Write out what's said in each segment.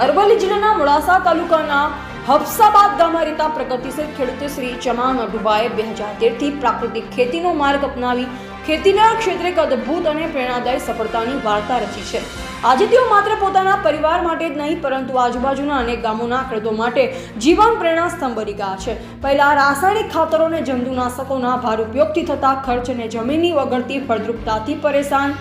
અરવલ્લી જિલ્લાના મોડાસા તાલુકાના હફસાબાદ ગામમાં રહેતા પ્રગતિશીલ ખેડૂત શ્રી ચમા નટુભાઈએ 2013 થી પ્રાકૃતિક ખેતીનો માર્ગ અપનાવી ખેતીના ક્ષેત્રે એક અદ્ભુત અને પ્રેરણાદાયી સફળતાની વાર્તા રચી છે। આજે તેઓ માત્ર પોતાના પરિવાર માટે જ નહીં પરંતુ આજુબાજુના અનેક ગામોના ખેડૂતો માટે જીવન પ્રેરણા સ્તંભ બની ગયા છે। પહેલા રાસાયણિક ખાતરો અને જંતુનાશકોના ભાર ઉપયોગથી થતા ખર્ચ અને જમીનની વગરતી ફળદ્રુપતાથી પરેશાન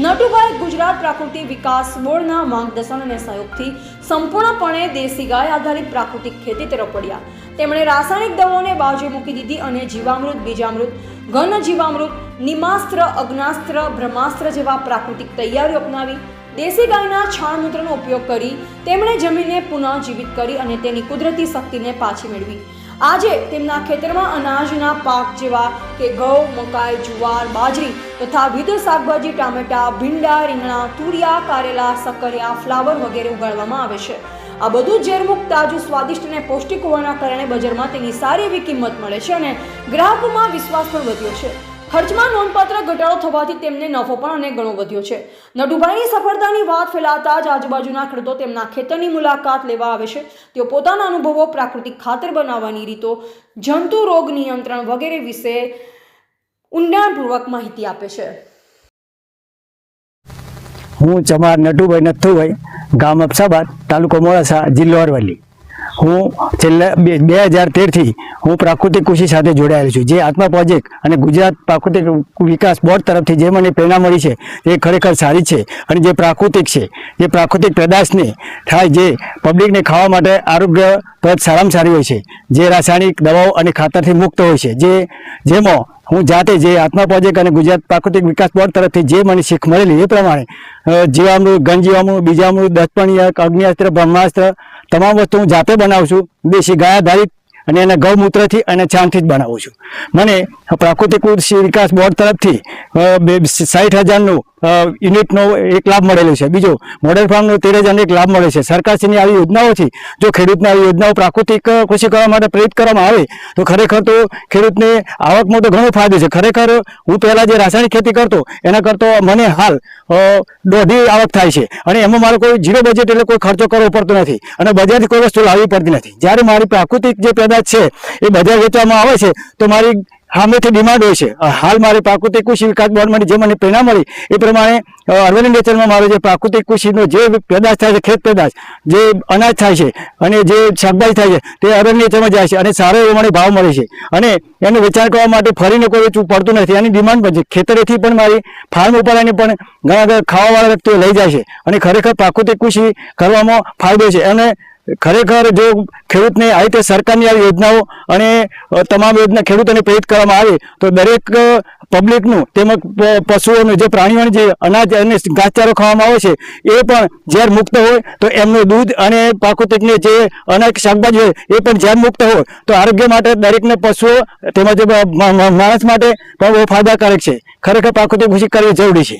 નટુભાઈ ગુજરાત પ્રાકૃતિક વિકાસ બોર્ડના માર્ગદર્શન અને સહયોગથી સંપૂર્ણપણે દેશી ગાય આધારિત પ્રાકૃતિક ખેતી તરફ વળ્યા। તેમણે રાસાયણિક દવાઓને બાજુ મૂકી દીધી અને જીવામૃત, બીજામૃત, ઘન જીવામૃત, નિમાસ્ત્ર, અગ્નાસ્ત્ર, બ્રહ્માસ્ત્ર જેવા પ્રાકૃતિક તૈયારીઓ અપનાવી દેશી ગાયના છાણમૂત્રનો ઉપયોગ કરી તેમણે જમીનને પુનઃજીવિત કરી અને તેની કુદરતી શક્તિને પાછી મેળવી। આજે તેમના ખેતરમાં અનાજના પાક જેવા કે ઘઉં, મકાઈ, જુવાર, બાજરી તથા વિવિધ શાકભાજી, ટામેટા, ભીંડા, રીંગણા, તુરિયા, કારેલા, સક્કરિયા, ફ્લાવર વગેરે ઉગાડવામાં આવે છે। આ બધું ઝેરમુક્ત, તાજું, સ્વાદિષ્ટ અને પૌષ્ટિક હોવાના કારણે બજારમાં તેની સારી એવી કિંમત મળે છે અને ગ્રાહકોમાં વિશ્વાસ પણ વધ્યો છે। ખર્ચમાં નોંધપાત્ર ઘટાડો થવાથી તેમને નફો પણ અને ઘણો વધ્યો છે। નટુભાઈની સફળતાની વાત ફેલાતા જ આજુબાજુના ખેડૂતો તેમના ખેતરની મુલાકાત લેવા આવે છે। તેઓ પોતાના અનુભવો, પ્રાકૃતિક ખાતર બનાવવાની રીતો, જંતુ રોગ નિયંત્રણ વગેરે વિશે ઊંડાણપૂર્વક માહિતી આપે છે। હું ચમાર નટુભાઈ નથુભાઈ, ગામ હફસાબાદ, તાલુકો મોડાસા, જિલ્લો અરવલ્લી। હું છેલ્લા 2013 થી હું પ્રાકૃતિક કૃષિ સાથે જોડાયેલો છું। જે આત્મા પ્રોજેક્ટ અને ગુજરાત પ્રાકૃતિક વિકાસ બોર્ડ તરફથી જે મને પ્રેરણા મળી છે એ ખરેખર સારી છે અને જે પ્રાકૃતિક છે, જે પ્રાકૃતિક પેદાશને થાય, જે પબ્લિકને ખાવા માટે આરોગ્યપ્રદ સારામાં સારી હોય છે, જે રાસાયણિક દવાઓ અને ખાતરથી મુક્ત હોય છે, જેમાં હું જાતે જે આત્મા પ્રોજેક્ટ અને ગુજરાત પ્રાકૃતિક વિકાસ બોર્ડ તરફથી જે મને શીખ મળેલી એ પ્રમાણે જીવામૃત, ઘન જીવામૃત, બીજામૃત, દસપણીય, અગ્નિઅસ્ત્ર, બ્રહ્માસ્ત્ર તમામ વસ્તુ હું જાતે બનાવું છું। દેશી ગાય આધારિત અને એના ગૌમૂત્રથી અને છાણથી જ બનાવું છું। મને પ્રાકૃતિક કૃષિ વિકાસ બોર્ડ તરફથી 60,000નું યુનિટનો એક લાભ મળેલો છે। બીજો મોડેલ ફાર્મનો 13,000નો એક લાભ મળે છે। સરકારશ્રીની આવી યોજનાઓથી જો ખેડૂતને આવી યોજનાઓ પ્રાકૃતિક કૃષિ કરવા માટે પ્રેરિત કરવામાં આવે તો ખરેખર તો ખેડૂતને આવકમાં તો ઘણો ફાયદો છે। ખરેખર હું પહેલાં જે રાસાયણિક ખેતી કરતો એના કરતાં મને હાલ દોઢી આવક થાય છે અને એમાં મારો કોઈ ઝીરો બજેટ એટલે કોઈ ખર્ચો કરવો પડતો નથી અને બજારથી કોઈ વસ્તુ લાવવી પડતી નથી। જ્યારે મારી પ્રાકૃતિક જે પેદાશ છે એ બજાર વેચવામાં આવે છે તો મારી સામેથી ડિમાન્ડ હોય છે। હાલ મારી પ્રાકૃતિક કૃષિ વિકાસ બોર્ડમાંથી જે મને પ્રેરણા મળી એ પ્રમાણે અરવલ્લી નેચરમાં મારો જે પ્રાકૃતિક કૃષિનો જે પેદાશ થાય છે, ખેત પેદાશ, જે અનાજ થાય છે અને જે શાકભાજી થાય છે તે અરવલ્લી નેચરમાં જાય છે અને સારો એવો મને ભાવ મળે છે અને એનું વેચાણ કરવા માટે ફરીને કોઈ વેચવું પડતું નથી। એની ડિમાન્ડ પણ છે। ખેતરેથી પણ મારી ફાર્મ ઉપર આને પણ ઘણા ખાવાવાળા વ્યક્તિઓ લઈ જાય છે અને ખરેખર પ્રાકૃતિક કૃષિ કરવામાં ફાયદો છે। અને ખરેખર જો ખેડૂતને આવી રીતે સરકારની આવી યોજનાઓ અને તમામ યોજના ખેડૂતોને પ્રેરિત કરવામાં આવે તો દરેક પબ્લિકનું તેમજ પશુઓનું, જે પ્રાણીઓને જે અનાજ અને ઘાસચારો ખાવામાં આવે છે એ પણ ઝેર મુક્ત હોય તો એમનું દૂધ અને પ્રાકૃતિકને જે અનાજ શાકભાજી હોય એ પણ ઝેર મુક્ત હોય તો આરોગ્ય માટે દરેકને પશુઓ તેમજ માણસ માટે પણ બહુ ફાયદાકારક છે। ખરેખર પ્રાકૃતિક કૃષિ કરવી જરૂરી છે।